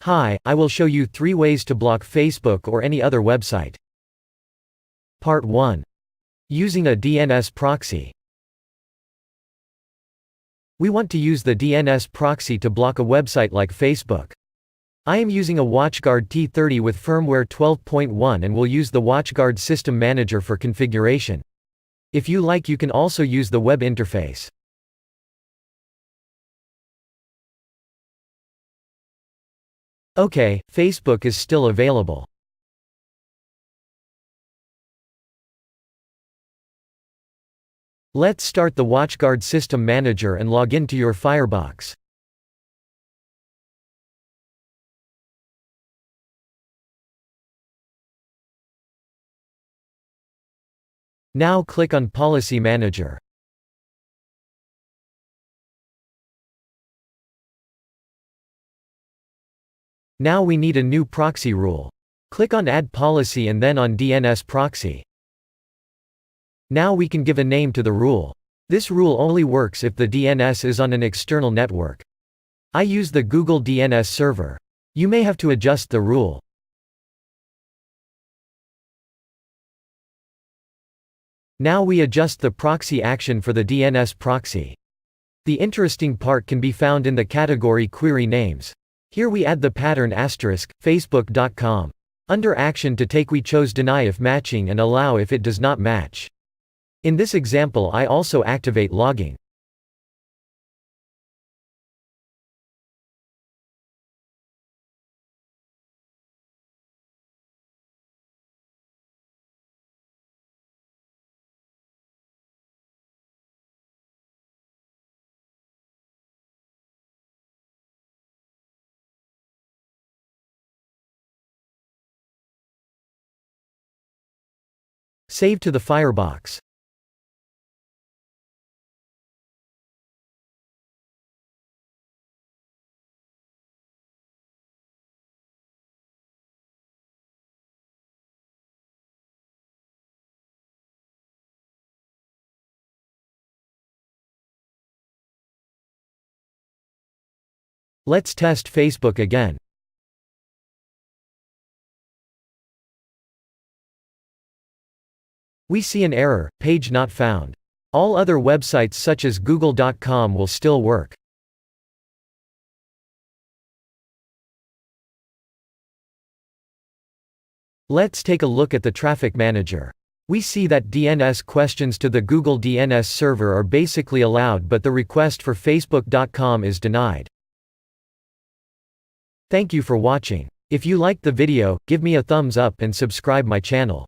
Hi, I will show you 3 ways to block Facebook or any other website. Part 1. Using a DNS proxy. We want to use the DNS proxy to block a website like Facebook. I am using a WatchGuard T30 with firmware 12.1 and will use the WatchGuard System Manager for configuration. If you like, you can also use the web interface. Okay, Facebook is still available. Let's start the WatchGuard System Manager and log in to your firebox. Now click on Policy Manager. Now we need a new proxy rule. Click on Add Policy and then on DNS Proxy. Now we can give a name to the rule. This rule only works if the DNS is on an external network. I use the Google DNS server. You may have to adjust the rule. Now we adjust the proxy action for the DNS proxy. The interesting part can be found in the category Query Names. Here we add the pattern *facebook.com. Under Action to Take we chose Deny if matching and Allow if it does not match. In this example I also activate logging. Save to the firebox. Let's test Facebook again. We see an error, page not found. All other websites such as google.com will still work. Let's take a look at the Traffic Manager. We see that DNS questions to the Google DNS server are basically allowed, but the request for facebook.com is denied. Thank you for watching. If you liked the video, give me a thumbs up and subscribe my channel.